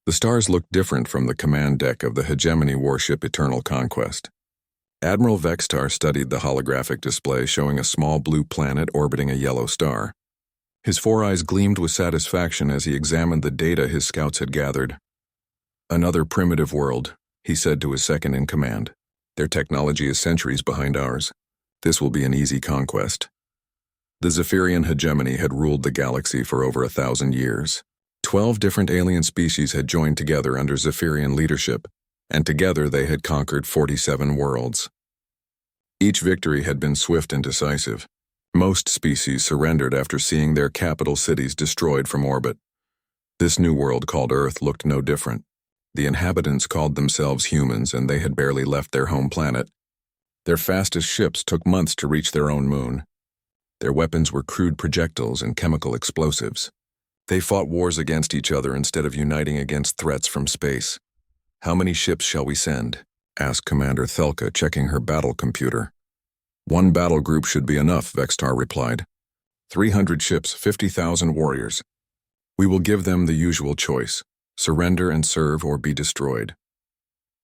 The stars looked different from the command deck of the hegemony warship Eternal Conquest. Admiral Vextar studied the holographic display showing a small blue planet orbiting a yellow star. His 4 eyes gleamed with satisfaction as he examined the data his scouts had gathered. "Another primitive world," he said to his second-in-command. "Their technology is centuries behind ours. This will be an easy conquest." The Zephyrian hegemony had ruled the galaxy for over 1,000 years. 12 different alien species had joined together under Zephyrian leadership, and together they had conquered 47 worlds. Each victory had been swift and decisive. Most species surrendered after seeing their capital cities destroyed from orbit. This new world called Earth looked no different. The inhabitants called themselves humans, and they had barely left their home planet. Their fastest ships took months to reach their own moon. Their weapons were crude projectiles and chemical explosives. They fought wars against each other instead of uniting against threats from space. "How many ships shall we send?" asked Commander Thelka, checking her battle computer. "One battle group should be enough," Vextar replied. 300 ships, 50,000 warriors. We will give them the usual choice: surrender and serve or be destroyed."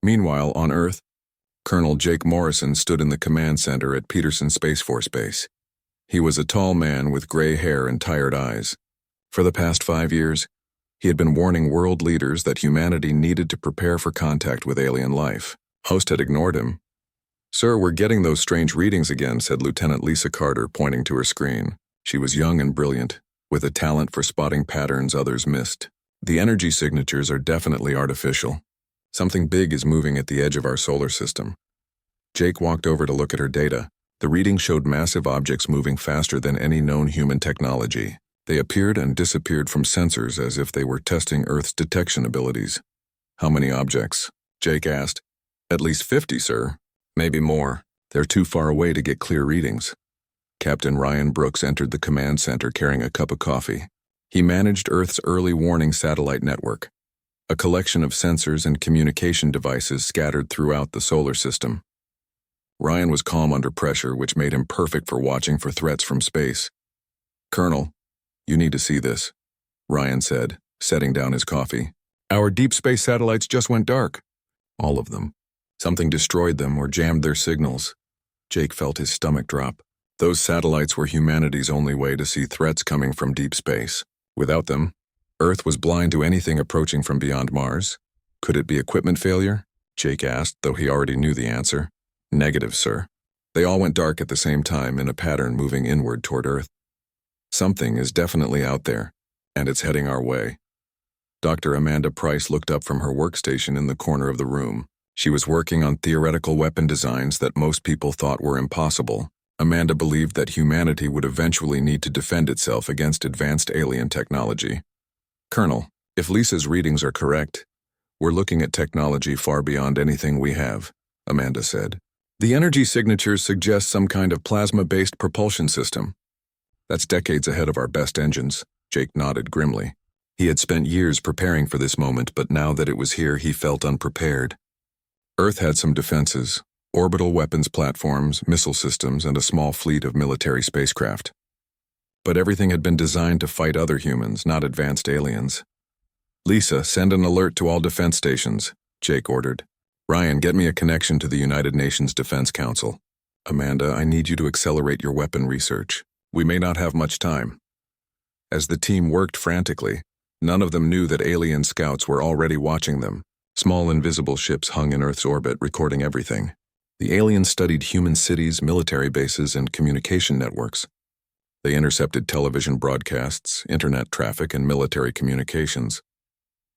Meanwhile, on Earth, Colonel Jake Morrison stood in the command center at Peterson Space Force Base. He was a tall man with gray hair and tired eyes. For the past 5 years, he had been warning world leaders that humanity needed to prepare for contact with alien life. Host had ignored him. "Sir, we're getting those strange readings again," said Lieutenant Lisa Carter, pointing to her screen. She was young and brilliant, with a talent for spotting patterns others missed. "The energy signatures are definitely artificial. Something big is moving at the edge of our solar system." Jake walked over to look at her data. The reading showed massive objects moving faster than any known human technology. They appeared and disappeared from sensors as if they were testing Earth's detection abilities. "How many objects?" Jake asked. "At least 50, sir. Maybe more. They're too far away to get clear readings." Captain Ryan Brooks entered the command center carrying a cup of coffee. He managed Earth's early warning satellite network, a collection of sensors and communication devices scattered throughout the solar system. Ryan was calm under pressure, which made him perfect for watching for threats from space. "Colonel, you need to see this," Ryan said, setting down his coffee. "Our deep space satellites just went dark. All of them. Something destroyed them or jammed their signals." Jake felt his stomach drop. Those satellites were humanity's only way to see threats coming from deep space. Without them, Earth was blind to anything approaching from beyond Mars. "Could it be equipment failure?" Jake asked, though he already knew the answer. "Negative, sir. They all went dark at the same time in a pattern moving inward toward Earth. Something is definitely out there, and it's heading our way." Dr. Amanda Price looked up from her workstation in the corner of the room. She was working on theoretical weapon designs that most people thought were impossible. Amanda believed that humanity would eventually need to defend itself against advanced alien technology. "Colonel, if Lisa's readings are correct, we're looking at technology far beyond anything we have," Amanda said. "The energy signatures suggest some kind of plasma-based propulsion system. That's decades ahead of our best engines." Jake nodded grimly. He had spent years preparing for this moment, but now that it was here, he felt unprepared. Earth had some defenses: orbital weapons platforms, missile systems, and a small fleet of military spacecraft. But everything had been designed to fight other humans, not advanced aliens. "Lisa, send an alert to all defense stations," Jake ordered. "Ryan, get me a connection to the United Nations Defense Council. Amanda, I need you to accelerate your weapon research. We may not have much time." As the team worked frantically, none of them knew that alien scouts were already watching them. Small invisible ships hung in Earth's orbit, recording everything. The aliens studied human cities, military bases, and communication networks. They intercepted television broadcasts, internet traffic, and military communications.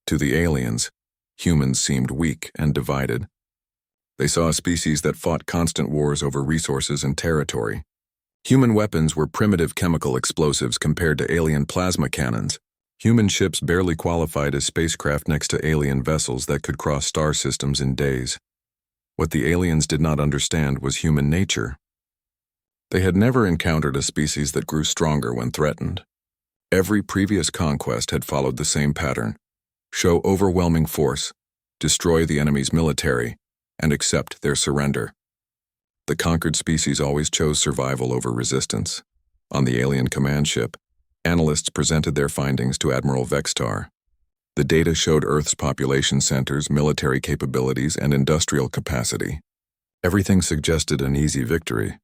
To the aliens, humans seemed weak and divided. They saw a species that fought constant wars over resources and territory. Human weapons were primitive chemical explosives compared to alien plasma cannons. Human ships barely qualified as spacecraft next to alien vessels that could cross star systems in days. What the aliens did not understand was human nature. They had never encountered a species that grew stronger when threatened. Every previous conquest had followed the same pattern: show overwhelming force, destroy the enemy's military, and accept their surrender. The conquered species always chose survival over resistance. On the alien command ship, analysts presented their findings to Admiral Vextar. The data showed Earth's population centers, military capabilities, and industrial capacity. Everything suggested an easy victory.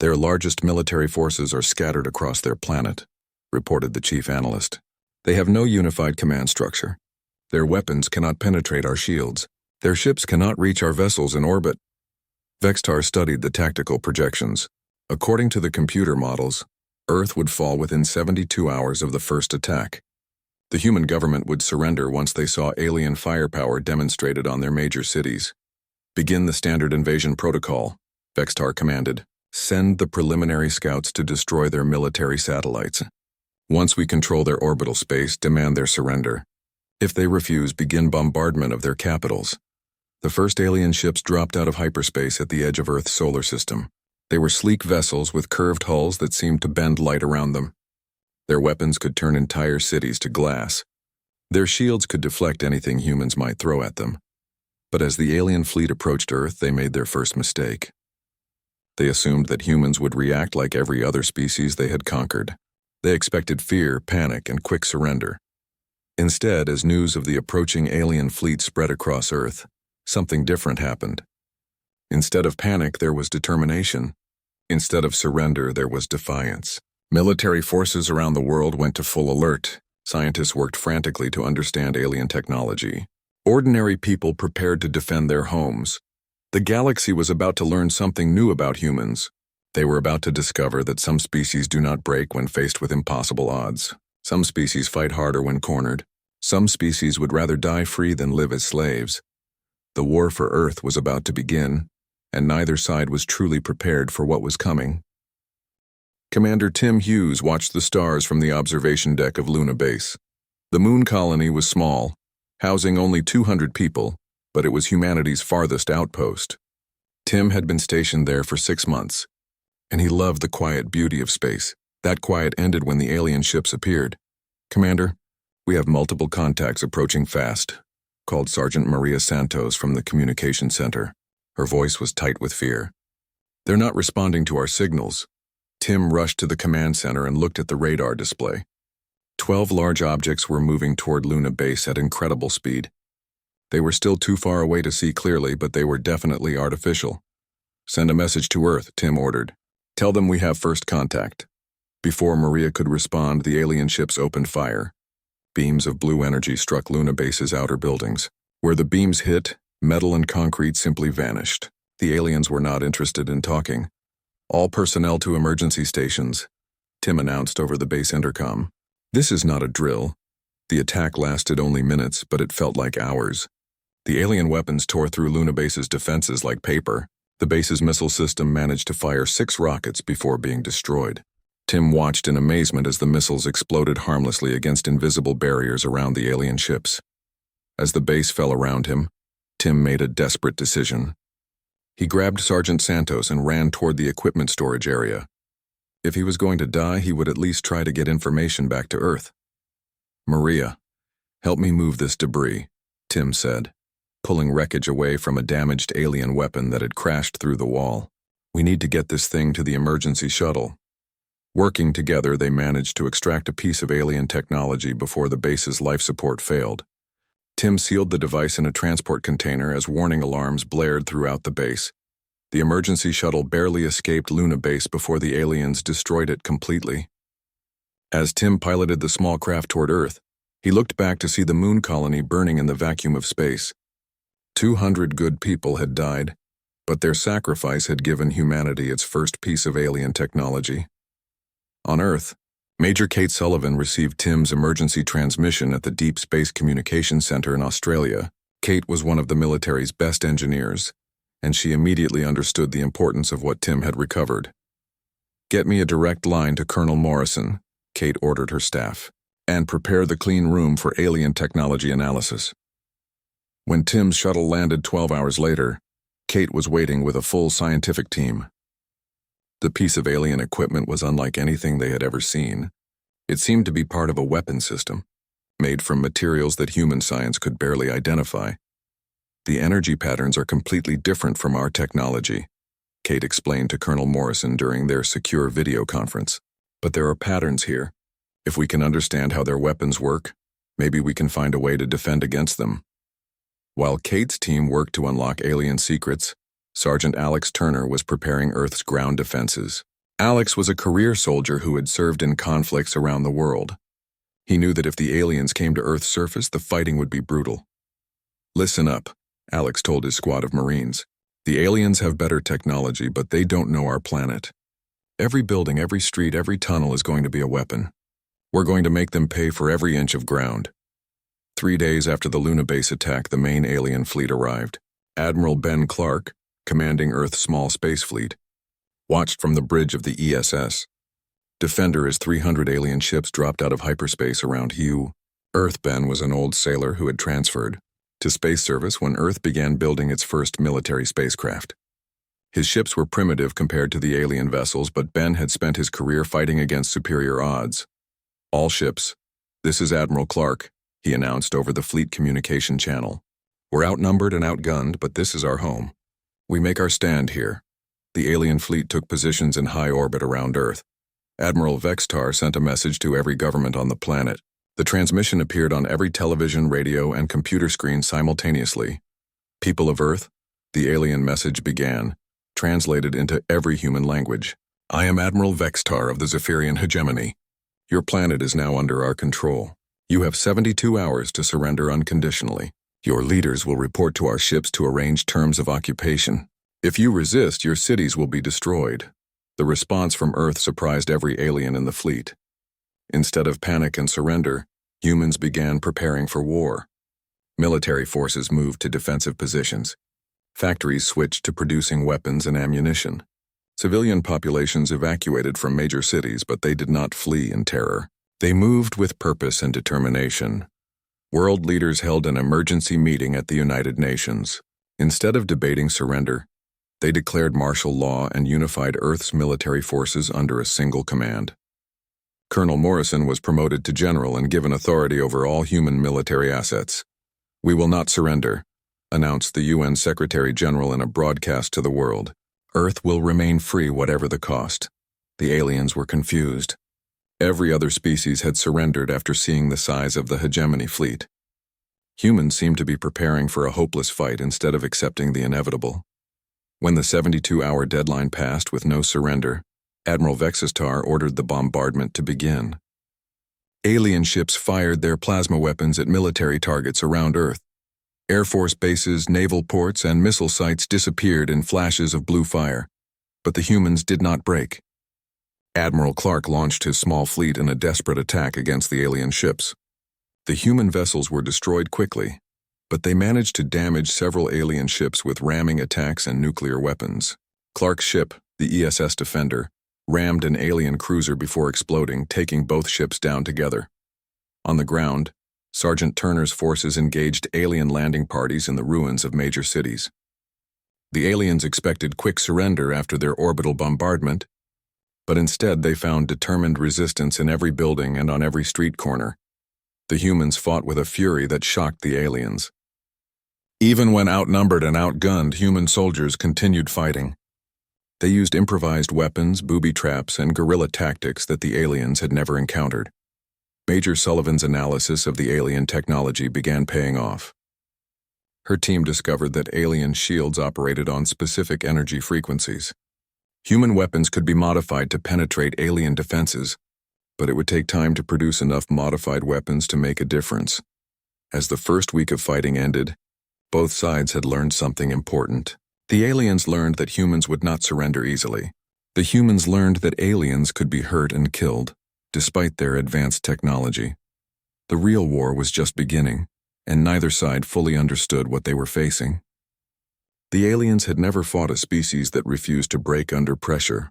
Their largest military forces are scattered across their planet, reported the chief analyst. They have no unified command structure. Their weapons cannot penetrate our shields. Their ships cannot reach our vessels in orbit. Vextar studied the tactical projections. According to the computer models, Earth would fall within 72 hours of the first attack. The human government would surrender once they saw alien firepower demonstrated on their major cities. Begin the standard invasion protocol, Vextar commanded. Send the preliminary scouts to destroy their military satellites. Once we control their orbital space, demand their surrender. If they refuse, begin bombardment of their capitals. The first alien ships dropped out of hyperspace at the edge of Earth's solar system. They were sleek vessels with curved hulls that seemed to bend light around them. Their weapons could turn entire cities to glass. Their shields could deflect anything humans might throw at them. But as the alien fleet approached Earth, they made their first mistake. They assumed that humans would react like every other species they had conquered. They expected fear, panic, and quick surrender. Instead, as news of the approaching alien fleet spread across Earth, something different happened. Instead of panic, there was determination. Instead of surrender, there was defiance. Military forces around the world went to full alert. Scientists worked frantically to understand alien technology. Ordinary people prepared to defend their homes. The galaxy was about to learn something new about humans. They were about to discover that some species do not break when faced with impossible odds. Some species fight harder when cornered. Some species would rather die free than live as slaves. The war for Earth was about to begin, and neither side was truly prepared for what was coming. Commander Tim Hughes watched the stars from the observation deck of Luna Base. The moon colony was small, housing only 200 people, but it was humanity's farthest outpost. Tim had been stationed there for 6 months, and he loved the quiet beauty of space. That quiet ended when the alien ships appeared. "Commander, we have multiple contacts approaching fast," called Sergeant Maria Santos from the communication center. Her voice was tight with fear. "They're not responding to our signals." Tim rushed to the command center and looked at the radar display. 12 large objects were moving toward Luna Base at incredible speed. They were still too far away to see clearly, but they were definitely artificial. "Send a message to Earth," Tim ordered. "Tell them we have first contact." Before Maria could respond, the alien ships opened fire. Beams of blue energy struck Luna Base's outer buildings. Where the beams hit, metal and concrete simply vanished. The aliens were not interested in talking. "All personnel to emergency stations," Tim announced over the base intercom. "This is not a drill." The attack lasted only minutes, but it felt like hours. The alien weapons tore through Luna Base's defenses like paper. The base's missile system managed to fire 6 rockets before being destroyed. Tim watched in amazement as the missiles exploded harmlessly against invisible barriers around the alien ships. As the base fell around him, Tim made a desperate decision. He grabbed Sergeant Santos and ran toward the equipment storage area. If he was going to die, he would at least try to get information back to Earth. "Maria, help me move this debris," Tim said, pulling wreckage away from a damaged alien weapon that had crashed through the wall. "We need to get this thing to the emergency shuttle." Working together, they managed to extract a piece of alien technology before the base's life support failed. Tim sealed the device in a transport container as warning alarms blared throughout the base. The emergency shuttle barely escaped Luna Base before the aliens destroyed it completely. As Tim piloted the small craft toward Earth, he looked back to see the moon colony burning in the vacuum of space. 200 good people had died, but their sacrifice had given humanity its first piece of alien technology. On Earth, Major Kate Sullivan received Tim's emergency transmission at the Deep Space Communications Center in Australia. Kate was one of the military's best engineers, and she immediately understood the importance of what Tim had recovered. "Get me a direct line to Colonel Morrison," Kate ordered her staff, "and prepare the clean room for alien technology analysis." When Tim's shuttle landed 12 hours later, Kate was waiting with a full scientific team. The piece of alien equipment was unlike anything they had ever seen. It seemed to be part of a weapon system, made from materials that human science could barely identify. "The energy patterns are completely different from our technology," Kate explained to Colonel Morrison during their secure video conference. "But there are patterns here. If we can understand how their weapons work, Maybe we can find a way to defend against them. While Kate's team worked to unlock alien secrets, Sergeant Alex Turner was preparing Earth's ground defenses. Alex was a career soldier who had served in conflicts around the world. He knew that if the aliens came to Earth's surface, the fighting would be brutal. "Listen up," Alex told his squad of Marines. "The aliens have better technology, but they don't know our planet. Every building, every street, every tunnel is going to be a weapon. We're going to make them pay for every inch of ground." 3 days after the Luna base attack, the main alien fleet arrived. Admiral Ben Clark, commanding Earth's small space fleet, watched from the bridge of the ESS Defender as 300 alien ships dropped out of hyperspace around Hugh. Ben was an old sailor who had transferred to space service when Earth began building its first military spacecraft. His ships were primitive compared to the alien vessels, but Ben had spent his career fighting against superior odds. "All ships, this is Admiral Clark," he announced over the fleet communication channel. "We're outnumbered and outgunned, but this is our home. We make our stand here." The alien fleet took positions in high orbit around Earth. Admiral Vextar sent a message to every government on the planet. The transmission appeared on every television, radio, and computer screen simultaneously. "People of Earth," the alien message began, translated into every human language. "I am Admiral Vextar of the Zephyrian hegemony. Your planet is now under our control. You have 72 hours to surrender unconditionally. Your leaders will report to our ships to arrange terms of occupation. If you resist, your cities will be destroyed." The response from Earth surprised every alien in the fleet. Instead of panic and surrender, humans began preparing for war. Military forces moved to defensive positions. Factories switched to producing weapons and ammunition. Civilian populations evacuated from major cities, but they did not flee in terror. They moved with purpose and determination. World leaders held an emergency meeting at the United Nations. Instead of debating surrender, they declared martial law and unified Earth's military forces under a single command. Colonel Morrison was promoted to general and given authority over all human military assets. "We will not surrender," announced the UN Secretary General in a broadcast to the world. "Earth will remain free whatever the cost." The aliens were confused. Every other species had surrendered after seeing the size of the hegemony fleet. Humans seemed to be preparing for a hopeless fight instead of accepting the inevitable. When the 72-hour deadline passed with no surrender, Admiral Vextar ordered the bombardment to begin. Alien ships fired their plasma weapons at military targets around Earth. Air Force bases, naval ports, and missile sites disappeared in flashes of blue fire, but the humans did not break. Admiral Clark launched his small fleet in a desperate attack against the alien ships. The human vessels were destroyed quickly, but they managed to damage several alien ships with ramming attacks and nuclear weapons. Clark's ship, the ESS Defender, rammed an alien cruiser before exploding, taking both ships down together. On the ground, Sergeant Turner's forces engaged alien landing parties in the ruins of major cities. The aliens expected quick surrender after their orbital bombardment, but instead they found determined resistance in every building and on every street corner. The humans fought with a fury that shocked the aliens. Even when outnumbered and outgunned, human soldiers continued fighting. They used improvised weapons, booby traps, and guerrilla tactics that the aliens had never encountered. Major Sullivan's analysis of the alien technology began paying off. Her team discovered that alien shields operated on specific energy frequencies. Human weapons could be modified to penetrate alien defenses, but it would take time to produce enough modified weapons to make a difference. As the first week of fighting ended, both sides had learned something important. The aliens learned that humans would not surrender easily. The humans learned that aliens could be hurt and killed, despite their advanced technology. The real war was just beginning, and neither side fully understood what they were facing. The aliens had never fought a species that refused to break under pressure.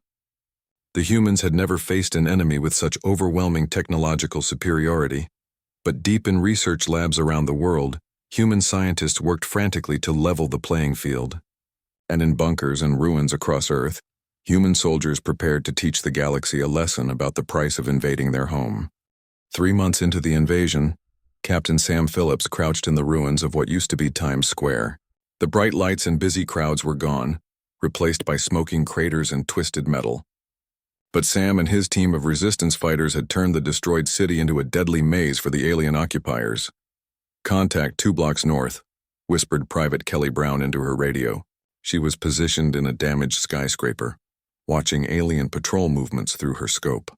The humans had never faced an enemy with such overwhelming technological superiority. But deep in research labs around the world, human scientists worked frantically to level the playing field. And in bunkers and ruins across Earth, human soldiers prepared to teach the galaxy a lesson about the price of invading their home. 3 months into the invasion, Captain Sam Phillips crouched in the ruins of what used to be Times Square. The bright lights and busy crowds were gone, replaced by smoking craters and twisted metal. But Sam and his team of resistance fighters had turned the destroyed city into a deadly maze for the alien occupiers. "Contact 2 blocks north," whispered Private Kelly Brown into her radio. She was positioned in a damaged skyscraper, watching alien patrol movements through her scope.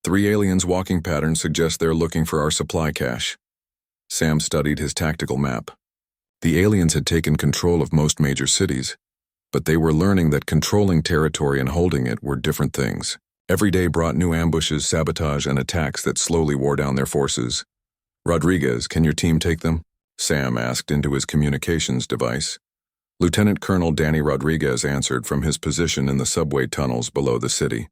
"3 aliens' walking patterns suggest they're looking for our supply cache." Sam studied his tactical map. The aliens had taken control of most major cities, but they were learning that controlling territory and holding it were different things. Every day brought new ambushes, sabotage, and attacks that slowly wore down their forces. "Rodriguez, can your team take them?" Sam asked into his communications device. Lieutenant Colonel Danny Rodriguez answered from his position in the subway tunnels below the city.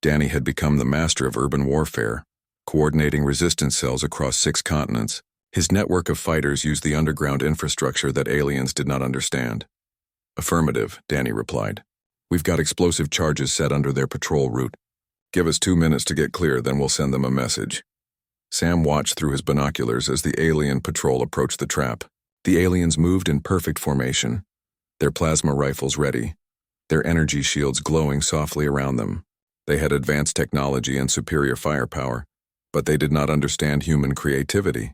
Danny had become the master of urban warfare, coordinating resistance cells across 6 continents. His network of fighters used the underground infrastructure that aliens did not understand. "Affirmative," Danny replied. "We've got explosive charges set under their patrol route. Give us 2 minutes to get clear, then we'll send them a message." Sam watched through his binoculars as the alien patrol approached the trap. The aliens moved in perfect formation, their plasma rifles ready, their energy shields glowing softly around them. They had advanced technology and superior firepower, but they did not understand human creativity.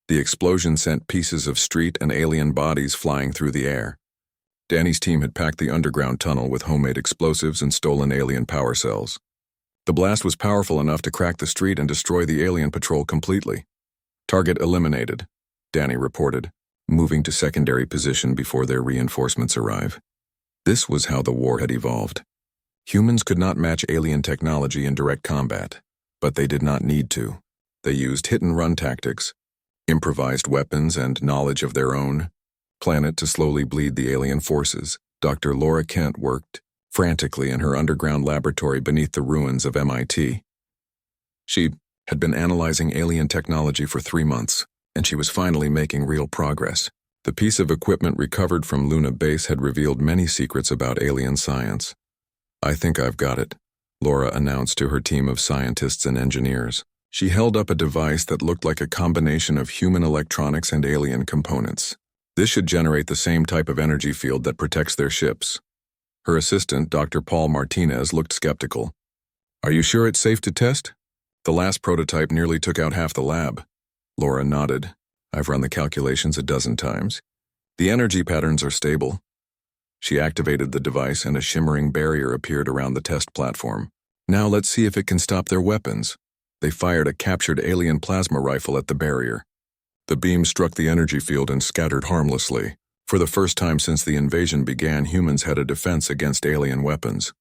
The explosion sent pieces of street and alien bodies flying through the air. Danny's team had packed the underground tunnel with homemade explosives and stolen alien power cells. The blast was powerful enough to crack the street and destroy the alien patrol completely. "Target eliminated," Danny reported, moving to secondary position before their reinforcements arrive. This was how the war had evolved. Humans could not match alien technology in direct combat, but they did not need to. They used hit-and-run tactics, improvised weapons, and knowledge of their own planet to slowly bleed the alien forces. Dr. Laura Kent worked frantically in her underground laboratory beneath the ruins of MIT. She had been analyzing alien technology for 3 months, and she was finally making real progress. The piece of equipment recovered from Luna Base had revealed many secrets about alien science. "I think I've got it," Laura announced to her team of scientists and engineers. She held up a device that looked like a combination of human electronics and alien components. "This should generate the same type of energy field that protects their ships." Her assistant, Dr. Paul Martinez, looked skeptical. "Are you sure it's safe to test? The last prototype nearly took out half the lab." Laura nodded. "I've run the calculations a dozen times. The energy patterns are stable." She activated the device and a shimmering barrier appeared around the test platform. "Now let's see if it can stop their weapons." They fired a captured alien plasma rifle at the barrier. The beam struck the energy field and scattered harmlessly. For the first time since the invasion began, humans had a defense against alien weapons.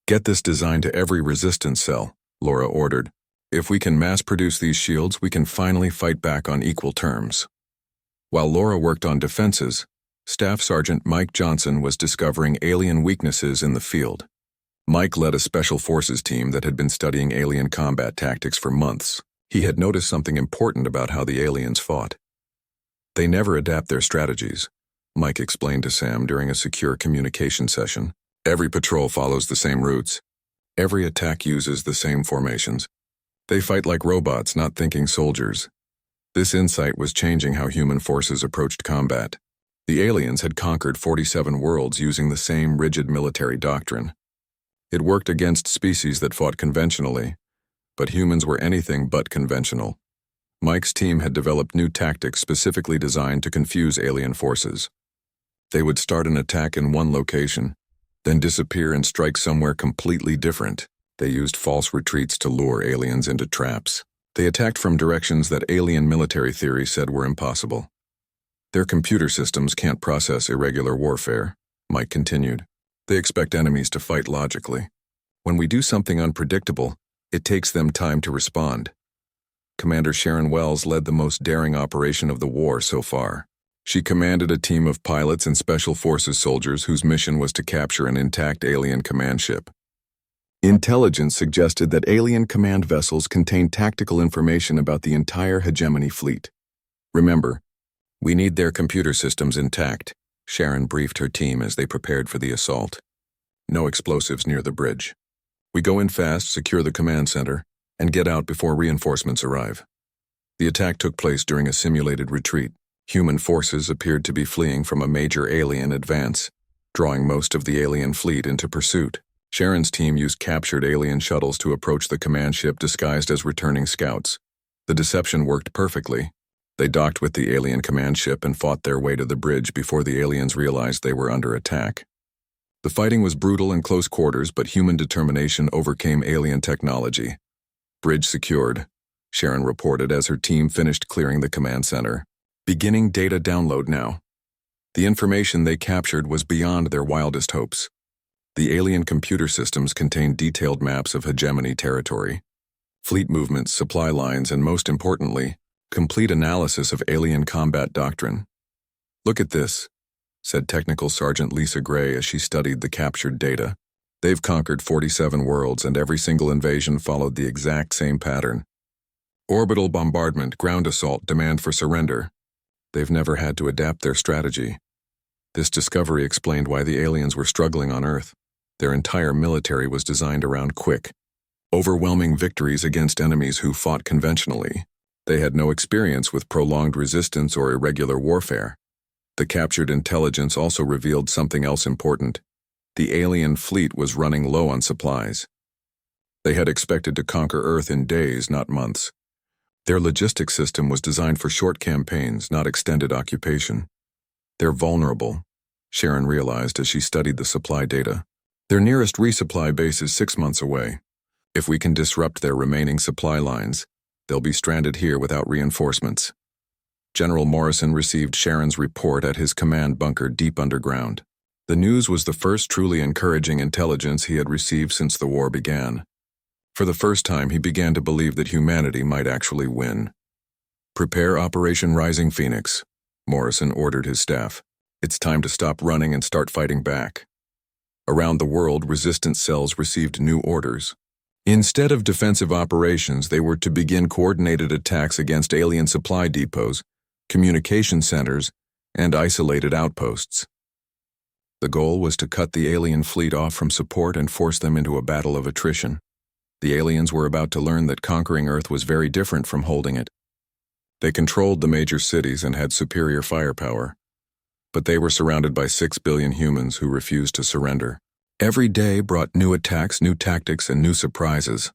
"Get this design to every resistance cell," Laura ordered. "If we can mass-produce these shields, we can finally fight back on equal terms." While Laura worked on defenses, Staff Sergeant Mike Johnson was discovering alien weaknesses in the field. Mike led a special forces team that had been studying alien combat tactics for months. He had noticed something important about how the aliens fought. "They never adapt their strategies," Mike explained to Sam during a secure communication session. "Every patrol follows the same routes. Every attack uses the same formations. They fight like robots, not thinking soldiers." This insight was changing how human forces approached combat. The aliens had conquered 47 worlds using the same rigid military doctrine. It worked against species that fought conventionally, but humans were anything but conventional. Mike's team had developed new tactics specifically designed to confuse alien forces. They would start an attack in one location, then disappear and strike somewhere completely different. They used false retreats to lure aliens into traps. They attacked from directions that alien military theory said were impossible. "Their computer systems can't process irregular warfare," Mike continued. "They expect enemies to fight logically. When we do something unpredictable, it takes them time to respond." Commander Sharon Wells led the most daring operation of the war so far. She commanded a team of pilots and special forces soldiers whose mission was to capture an intact alien command ship. Intelligence suggested that alien command vessels contained tactical information about the entire hegemony fleet. "Remember, we need their computer systems intact," Sharon briefed her team as they prepared for the assault. "No explosives near the bridge. We go in fast, secure the command center, and get out before reinforcements arrive." The attack took place during a simulated retreat. Human forces appeared to be fleeing from a major alien advance, drawing most of the alien fleet into pursuit. Sharon's team used captured alien shuttles to approach the command ship disguised as returning scouts. The deception worked perfectly. They docked with the alien command ship and fought their way to the bridge before the aliens realized they were under attack. The fighting was brutal in close quarters, but human determination overcame alien technology. Bridge secured, Sharon reported as her team finished clearing the command center. Beginning data download now. The information they captured was beyond their wildest hopes. The alien computer systems contained detailed maps of hegemony territory, fleet movements, supply lines, and most importantly, complete analysis of alien combat doctrine. "Look at this," said Technical Sergeant Lisa Gray as she studied the captured data. "They've conquered 47 worlds, and every single invasion followed the exact same pattern. Orbital bombardment, ground assault, demand for surrender. They've never had to adapt their strategy." This discovery explained why the aliens were struggling on Earth. Their entire military was designed around quick, overwhelming victories against enemies who fought conventionally. They had no experience with prolonged resistance or irregular warfare. The captured intelligence also revealed something else important. The alien fleet was running low on supplies. They had expected to conquer Earth in days, not months. Their logistics system was designed for short campaigns, not extended occupation. "They're vulnerable," Sharon realized as she studied the supply data. "Their nearest resupply base is 6 months away. If we can disrupt their remaining supply lines, they'll be stranded here without reinforcements." General Morrison received Sharon's report at his command bunker deep underground. The news was the first truly encouraging intelligence he had received since the war began. For the first time, he began to believe that humanity might actually win. "Prepare Operation Rising Phoenix," Morrison ordered his staff. "It's time to stop running and start fighting back." Around the world, resistance cells received new orders. Instead of defensive operations, they were to begin coordinated attacks against alien supply depots, communication centers, and isolated outposts. The goal was to cut the alien fleet off from support and force them into a battle of attrition. The aliens were about to learn that conquering Earth was very different from holding it. They controlled the major cities and had superior firepower, but they were surrounded by 6 billion humans who refused to surrender. Every day brought new attacks, new tactics, and new surprises.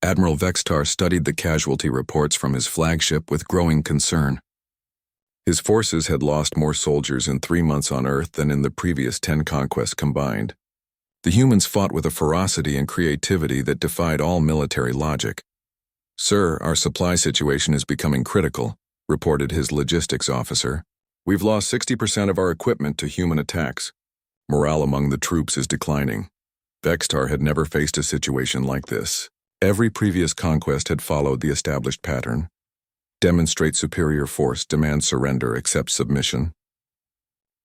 Admiral Vextar studied the casualty reports from his flagship with growing concern. His forces had lost more soldiers in 3 months on Earth than in the previous 10 conquests combined. The humans fought with a ferocity and creativity that defied all military logic. "Sir, our supply situation is becoming critical," reported his logistics officer. "We've lost 60% of our equipment to human attacks. Morale among the troops is declining." Vextar had never faced a situation like this. Every previous conquest had followed the established pattern. Demonstrate superior force, demand surrender, accept submission.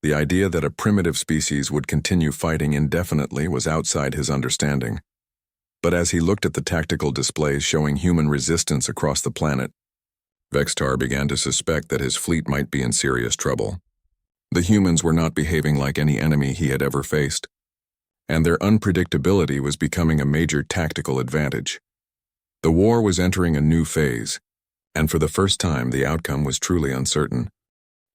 The idea that a primitive species would continue fighting indefinitely was outside his understanding. But as he looked at the tactical displays showing human resistance across the planet, Vextar began to suspect that his fleet might be in serious trouble. The humans were not behaving like any enemy he had ever faced, and their unpredictability was becoming a major tactical advantage. The war was entering a new phase, and for the first time the outcome was truly uncertain.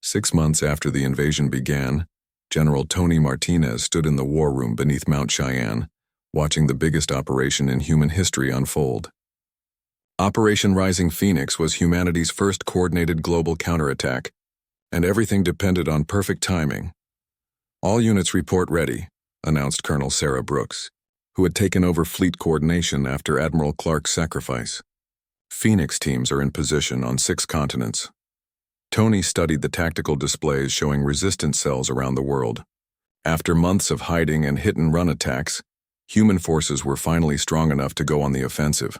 6 months after the invasion began, General Tony Martinez stood in the war room beneath Mount Cheyenne, watching the biggest operation in human history unfold. Operation Rising Phoenix was humanity's first coordinated global counterattack, and everything depended on perfect timing. "All units report ready," announced Colonel Sarah Brooks, who had taken over fleet coordination after Admiral Clark's sacrifice. "Phoenix teams are in position on 6 continents." Tony studied the tactical displays showing resistance cells around the world. After months of hiding and hit-and-run attacks, human forces were finally strong enough to go on the offensive.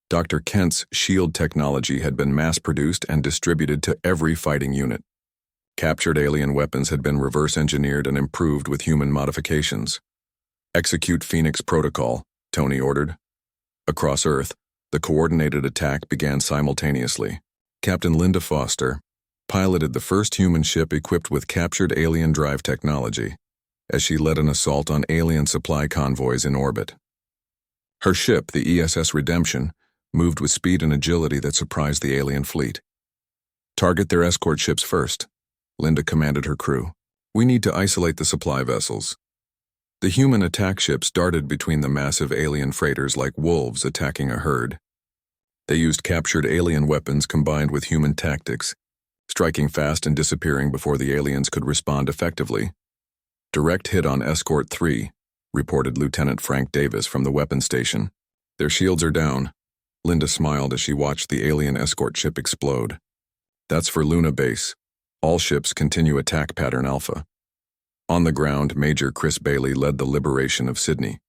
Dr. Kent's shield technology had been mass-produced and distributed to every fighting unit. Captured alien weapons had been reverse-engineered and improved with human modifications. "Execute Phoenix Protocol," Tony ordered. Across Earth, the coordinated attack began simultaneously. Captain Linda Foster piloted the first human ship equipped with captured alien drive technology as she led an assault on alien supply convoys in orbit. Her ship, the ESS Redemption, moved with speed and agility that surprised the alien fleet. "Target their escort ships first," Linda commanded her crew. "We need to isolate the supply vessels." The human attack ships darted between the massive alien freighters like wolves attacking a herd. They used captured alien weapons combined with human tactics, striking fast and disappearing before the aliens could respond effectively. "Direct hit on Escort 3, reported Lieutenant Frank Davis from the weapons station. "Their shields are down." Linda smiled as she watched the alien escort ship explode. "That's for Luna Base. All ships continue attack pattern Alpha." On the ground, Major Chris Bailey led the liberation of Sydney.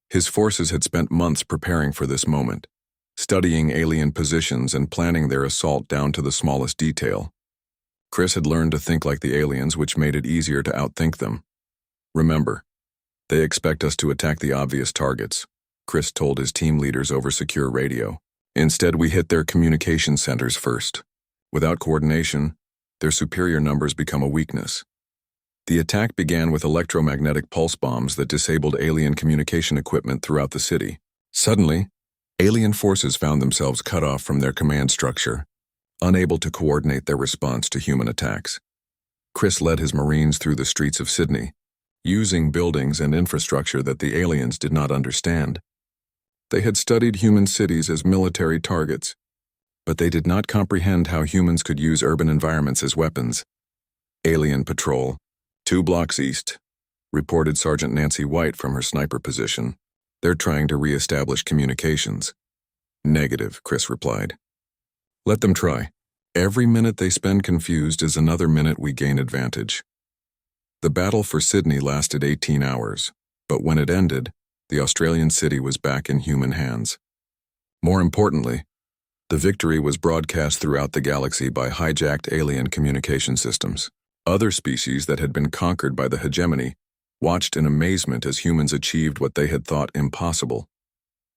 His forces had spent months preparing for this moment, studying alien positions and planning their assault down to the smallest detail. Chris had learned to think like the aliens, which made it easier to outthink them. "Remember, they expect us to attack the obvious targets," Chris told his team leaders over secure radio. "Instead, we hit their communication centers first. Without coordination, their superior numbers become a weakness." The attack began with electromagnetic pulse bombs that disabled alien communication equipment throughout the city. Suddenly, alien forces found themselves cut off from their command structure, unable to coordinate their response to human attacks. Chris led his Marines through the streets of Sydney, using buildings and infrastructure that the aliens did not understand. They had studied human cities as military targets, but they did not comprehend how humans could use urban environments as weapons. "Alien patrol, 2 blocks east," reported Sergeant Nancy White from her sniper position. "They're trying to re-establish communications." "Negative," Chris replied. "Let them try. Every minute they spend confused is another minute we gain advantage." The battle for Sydney lasted 18 hours, but when it ended, the Australian city was back in human hands. More importantly, the victory was broadcast throughout the galaxy by hijacked alien communication systems. Other species that had been conquered by the hegemony watched in amazement as humans achieved what they had thought impossible.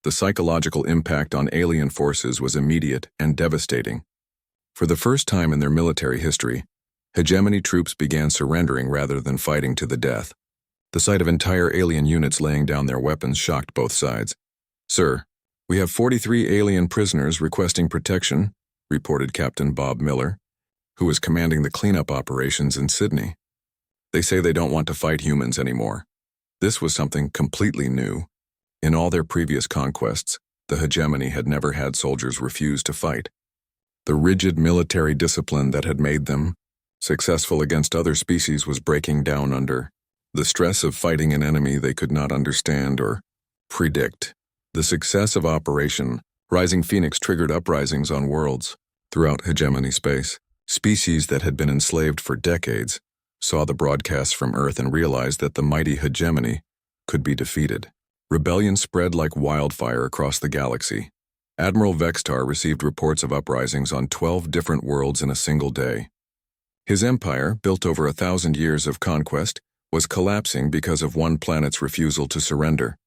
The psychological impact on alien forces was immediate and devastating. For the first time in their military history, hegemony troops began surrendering rather than fighting to the death. The sight of entire alien units laying down their weapons shocked both sides. "Sir, we have 43 alien prisoners requesting protection," reported Captain Bob Miller, who was commanding the cleanup operations in Sydney. "They say they don't want to fight humans anymore." This was something completely new. In all their previous conquests, the hegemony had never had soldiers refuse to fight. The rigid military discipline that had made them successful against other species was breaking down under the stress of fighting an enemy they could not understand or predict. The success of Operation Rising Phoenix triggered uprisings on worlds throughout hegemony space. Species that had been enslaved for decades saw the broadcasts from Earth and realized that the mighty hegemony could be defeated. Rebellion spread like wildfire across the galaxy. Admiral Vextar received reports of uprisings on 12 different worlds in a single day. His empire, built over 1,000 years of conquest, was collapsing because of one planet's refusal to surrender.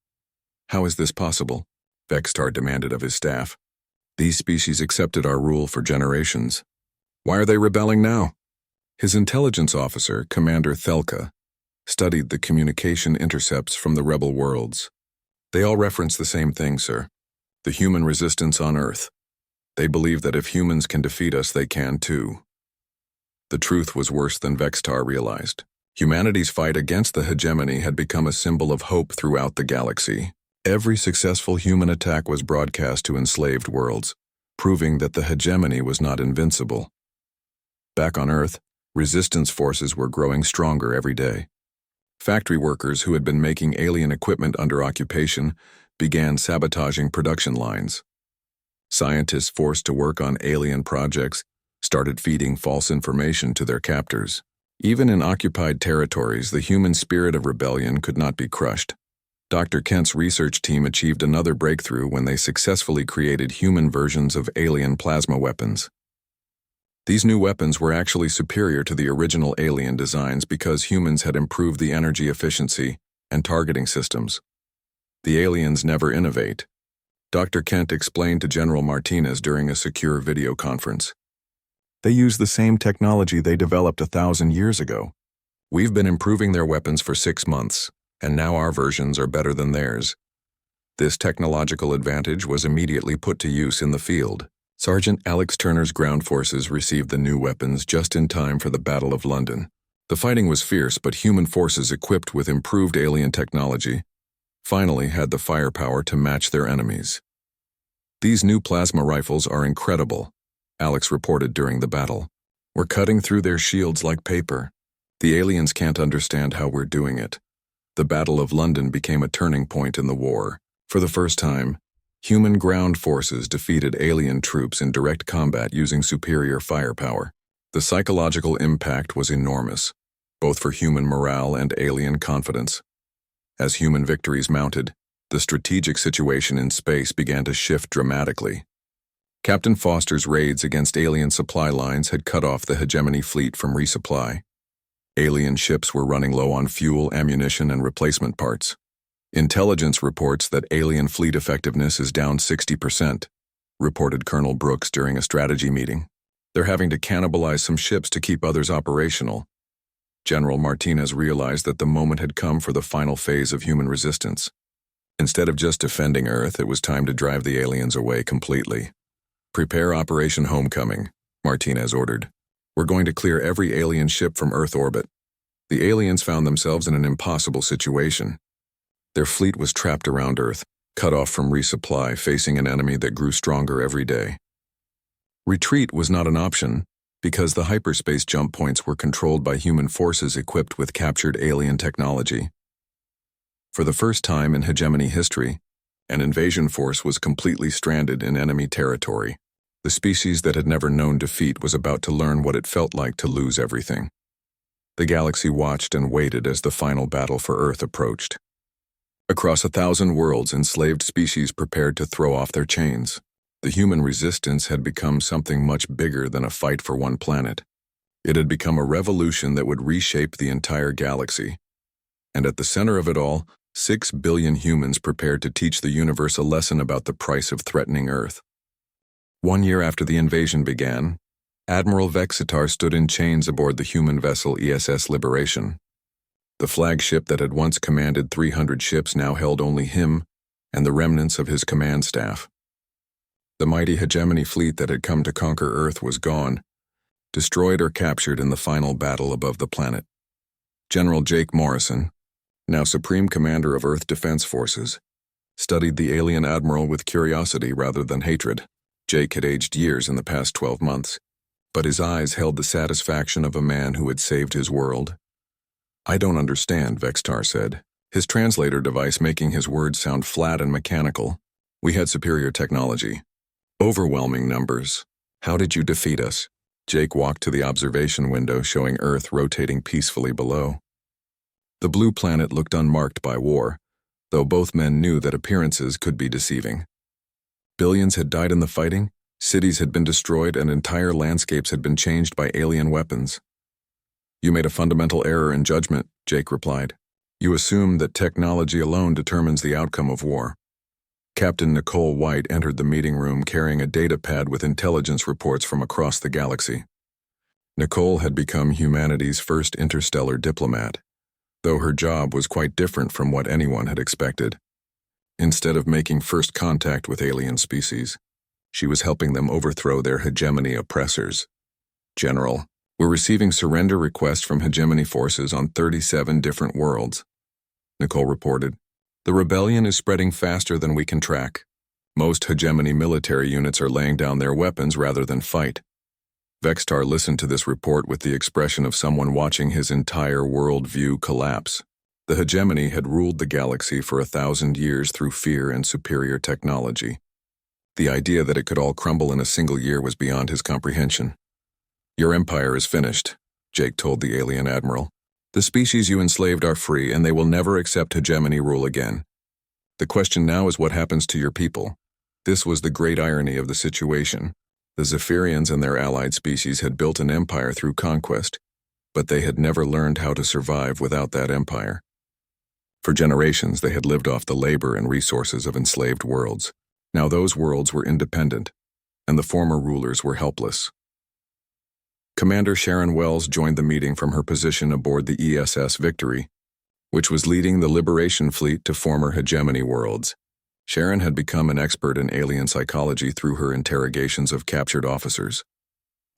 "How is this possible?" Vextar demanded of his staff. "These species accepted our rule for generations. Why are they rebelling now?" His intelligence officer, Commander Thelka, studied the communication intercepts from the rebel worlds. "They all reference the same thing, sir. The human resistance on Earth. They believe that if humans can defeat us, they can too." The truth was worse than Vextar realized. Humanity's fight against the hegemony had become a symbol of hope throughout the galaxy. Every successful human attack was broadcast to enslaved worlds, proving that the hegemony was not invincible. Back on Earth, resistance forces were growing stronger every day. Factory workers who had been making alien equipment under occupation began sabotaging production lines. Scientists forced to work on alien projects started feeding false information to their captors. Even in occupied territories, the human spirit of rebellion could not be crushed. Dr. Kent's research team achieved another breakthrough when they successfully created human versions of alien plasma weapons. These new weapons were actually superior to the original alien designs because humans had improved the energy efficiency and targeting systems. The aliens never innovate, Dr. Kent explained to General Martinez during a secure video conference. They use the same technology they developed 1,000 years ago. We've been improving their weapons for 6 months, and now our versions are better than theirs. This technological advantage was immediately put to use in the field. Sergeant Alex Turner's ground forces received the new weapons just in time for the Battle of London. The fighting was fierce, but human forces equipped with improved alien technology finally had the firepower to match their enemies. "These new plasma rifles are incredible," Alex reported during the battle. "We're cutting through their shields like paper. The aliens can't understand how we're doing it." The Battle of London became a turning point in the war. For the first time, human ground forces defeated alien troops in direct combat using superior firepower. The psychological impact was enormous, both for human morale and alien confidence. As human victories mounted, the strategic situation in space began to shift dramatically. Captain Foster's raids against alien supply lines had cut off the hegemony fleet from resupply. Alien ships were running low on fuel, ammunition, and replacement parts. "Intelligence reports that alien fleet effectiveness is down 60%, reported Colonel Brooks during a strategy meeting. "They're having to cannibalize some ships to keep others operational." General Martinez realized that the moment had come for the final phase of human resistance. Instead of just defending Earth, it was time to drive the aliens away completely. "Prepare Operation Homecoming," Martinez ordered. "We're going to clear every alien ship from Earth orbit." The aliens found themselves in an impossible situation. Their fleet was trapped around Earth, cut off from resupply, facing an enemy that grew stronger every day. Retreat was not an option, because the hyperspace jump points were controlled by human forces equipped with captured alien technology. For the first time in hegemony history, an invasion force was completely stranded in enemy territory. The species that had never known defeat was about to learn what it felt like to lose everything. The galaxy watched and waited as the final battle for Earth approached. Across 1,000 worlds, enslaved species prepared to throw off their chains. The human resistance had become something much bigger than a fight for one planet. It had become a revolution that would reshape the entire galaxy. And at the center of it all, 6 billion humans prepared to teach the universe a lesson about the price of threatening Earth. 1 year after the invasion began, Admiral Vexitar stood in chains aboard the human vessel ESS Liberation. The flagship that had once commanded 300 ships now held only him and the remnants of his command staff. The mighty hegemony fleet that had come to conquer Earth was gone, destroyed or captured in the final battle above the planet. General Jake Morrison, now Supreme Commander of Earth Defense Forces, studied the alien admiral with curiosity rather than hatred. Jake had aged years in the past 12 months, but his eyes held the satisfaction of a man who had saved his world. "I don't understand," Vexitar said, his translator device making his words sound flat and mechanical. "We had superior technology. Overwhelming numbers. How did you defeat us?" Jake walked to the observation window showing Earth rotating peacefully below. The blue planet looked unmarked by war, though both men knew that appearances could be deceiving. Billions had died in the fighting, cities had been destroyed, and entire landscapes had been changed by alien weapons. "You made a fundamental error in judgment," Jake replied. "You assumed that technology alone determines the outcome of war." Captain Nicole White entered the meeting room carrying a data pad with intelligence reports from across the galaxy. Nicole had become humanity's first interstellar diplomat, though her job was quite different from what anyone had expected. Instead of making first contact with alien species, she was helping them overthrow their hegemony oppressors. "General, we're receiving surrender requests from hegemony forces on 37 different worlds," Nicole reported. "The rebellion is spreading faster than we can track. Most hegemony military units are laying down their weapons rather than fight." Vexitar listened to this report with the expression of someone watching his entire worldview collapse. The hegemony had ruled the galaxy for 1,000 years through fear and superior technology. The idea that it could all crumble in a single year was beyond his comprehension. "Your empire is finished," Jake told the alien admiral. "The species you enslaved are free, and they will never accept hegemony rule again. The question now is what happens to your people." This was the great irony of the situation. The Zephyrians and their allied species had built an empire through conquest, but they had never learned how to survive without that empire. For generations, they had lived off the labor and resources of enslaved worlds. Now those worlds were independent, and the former rulers were helpless. Commander Sharon Wells joined the meeting from her position aboard the ESS Victory, which was leading the Liberation Fleet to former hegemony worlds. Sharon had become an expert in alien psychology through her interrogations of captured officers.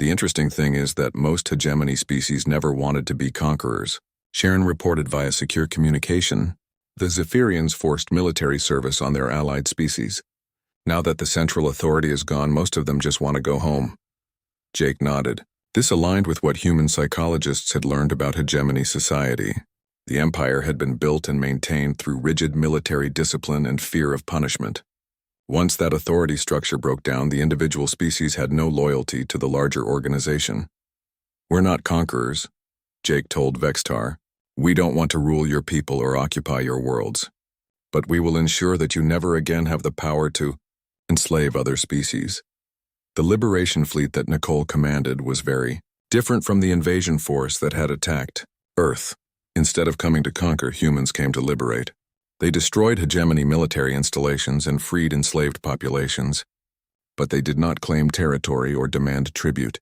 The interesting thing is that most hegemony species never wanted to be conquerors. Sharon reported via secure communication, the Zephyrians forced military service on their allied species. Now that the central authority is gone, most of them just want to go home. Jake nodded. This aligned with what human psychologists had learned about hegemony society. The empire had been built and maintained through rigid military discipline and fear of punishment. Once that authority structure broke down, the individual species had no loyalty to the larger organization. "We're not conquerors," Jake told Vextar. "We don't want to rule your people or occupy your worlds. But we will ensure that you never again have the power to enslave other species." The liberation fleet that Nicole commanded was very different from the invasion force that had attacked Earth. Instead of coming to conquer, humans came to liberate. They destroyed hegemony military installations and freed enslaved populations, but they did not claim territory or demand tribute.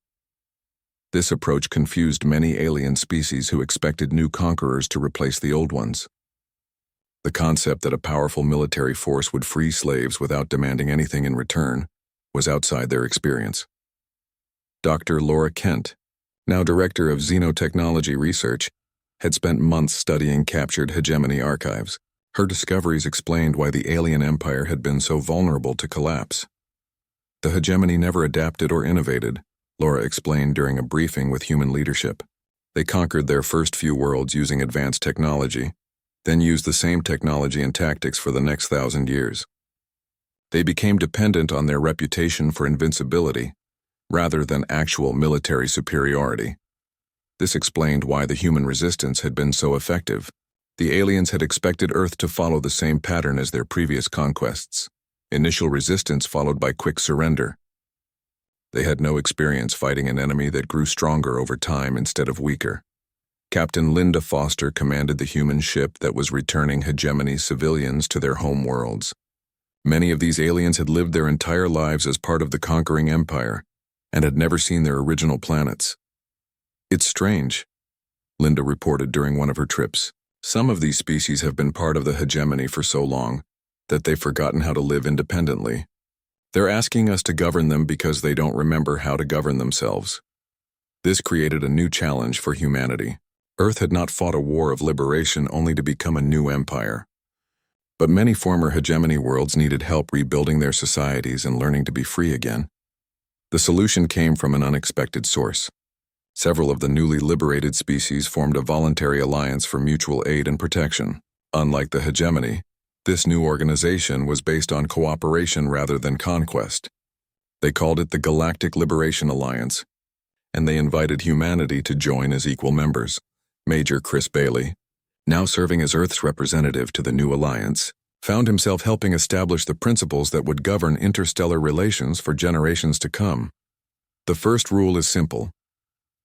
This approach confused many alien species who expected new conquerors to replace the old ones. The concept that a powerful military force would free slaves without demanding anything in return was outside their experience. Dr. Laura Kent, now director of Xenotechnology Research, had spent months studying captured hegemony archives. Her discoveries explained why the alien empire had been so vulnerable to collapse. The hegemony never adapted or innovated, Laura explained during a briefing with human leadership. They conquered their first few worlds using advanced technology, then used the same technology and tactics for the next 1,000 years. They became dependent on their reputation for invincibility, rather than actual military superiority. This explained why the human resistance had been so effective. The aliens had expected Earth to follow the same pattern as their previous conquests: initial resistance followed by quick surrender. They had no experience fighting an enemy that grew stronger over time instead of weaker. Captain Linda Foster commanded the human ship that was returning hegemony civilians to their home worlds. Many of these aliens had lived their entire lives as part of the conquering empire and had never seen their original planets. "It's strange," Linda reported during one of her trips. "Some of these species have been part of the hegemony for so long that they've forgotten how to live independently. They're asking us to govern them because they don't remember how to govern themselves." This created a new challenge for humanity. Earth had not fought a war of liberation only to become a new empire. But many former hegemony worlds needed help rebuilding their societies and learning to be free again. The solution came from an unexpected source. Several of the newly liberated species formed a voluntary alliance for mutual aid and protection. Unlike the hegemony, this new organization was based on cooperation rather than conquest. They called it the Galactic Liberation Alliance, and they invited humanity to join as equal members. Major Chris Bailey, now serving as Earth's representative to the new alliance, found himself helping establish the principles that would govern interstellar relations for generations to come. "The first rule is simple,"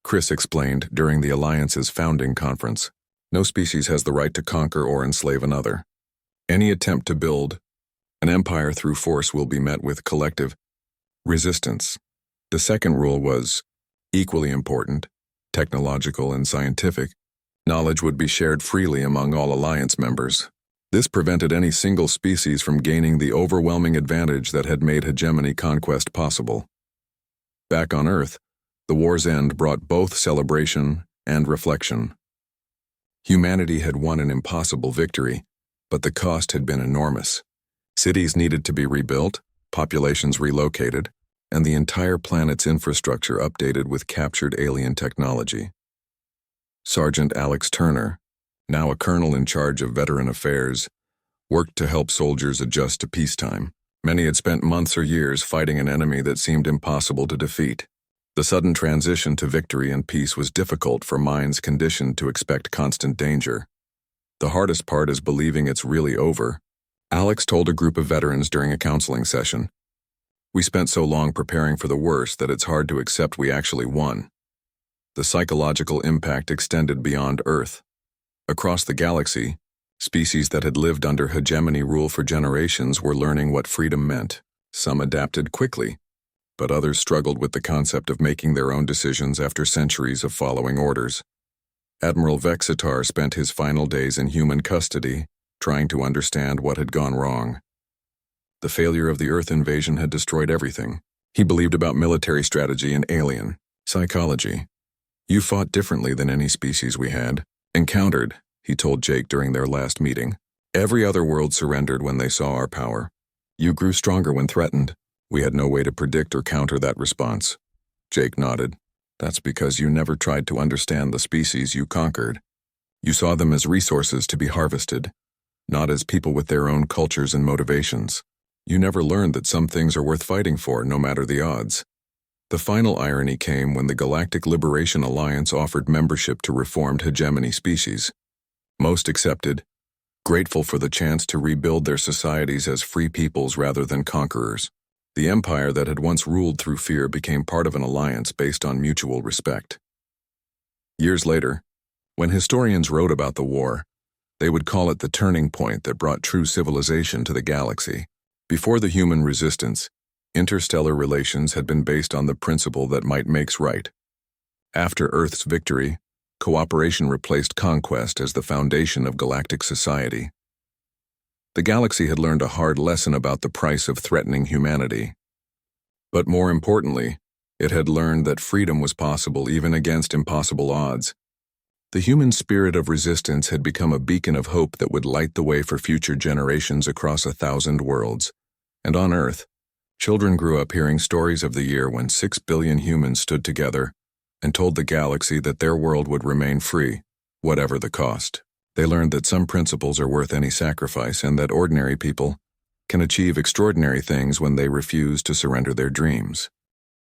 Chris explained during the Alliance's founding conference. "No species has the right to conquer or enslave another. Any attempt to build an empire through force will be met with collective resistance." The second rule was equally important: technological and scientific knowledge would be shared freely among all Alliance members. This prevented any single species from gaining the overwhelming advantage that had made hegemony conquest possible. Back on Earth, the war's end brought both celebration and reflection. Humanity had won an impossible victory, but the cost had been enormous. Cities needed to be rebuilt, populations relocated, and the entire planet's infrastructure updated with captured alien technology. Sergeant Alex Turner, now a colonel in charge of veteran affairs, worked to help soldiers adjust to peacetime. Many had spent months or years fighting an enemy that seemed impossible to defeat. The sudden transition to victory and peace was difficult for minds conditioned to expect constant danger. "The hardest part is believing it's really over," Alex told a group of veterans during a counseling session. "We spent so long preparing for the worst that it's hard to accept we actually won." The psychological impact extended beyond Earth. Across the galaxy, species that had lived under hegemony rule for generations were learning what freedom meant. Some adapted quickly, but others struggled with the concept of making their own decisions after centuries of following orders. Admiral Vexitar spent his final days in human custody, trying to understand what had gone wrong. The failure of the Earth invasion had destroyed everything he believed about military strategy and alien Psychology. You fought differently than any species we had encountered, he told Jake during their last meeting. Every other world surrendered when they saw our power. You grew stronger when threatened. We had no way to predict or counter that response. Jake nodded. That's because you never tried to understand the species you conquered. You saw them as resources to be harvested, not as people with their own cultures and motivations. You never learned that some things are worth fighting for, no matter the odds. The final irony came when the Galactic Liberation Alliance offered membership to reformed hegemony species. Most accepted, grateful for the chance to rebuild their societies as free peoples rather than conquerors. The empire that had once ruled through fear became part of an alliance based on mutual respect. Years later, when historians wrote about the war, they would call it the turning point that brought true civilization to the galaxy. Before the human resistance, interstellar relations had been based on the principle that might makes right. After Earth's victory, cooperation replaced conquest as the foundation of galactic society. The galaxy had learned a hard lesson about the price of threatening humanity. But more importantly, it had learned that freedom was possible even against impossible odds. The human spirit of resistance had become a beacon of hope that would light the way for future generations across 1,000 worlds. And on Earth, children grew up hearing stories of the year when 6 billion humans stood together and told the galaxy that their world would remain free, whatever the cost. They learned that some principles are worth any sacrifice and that ordinary people can achieve extraordinary things when they refuse to surrender their dreams.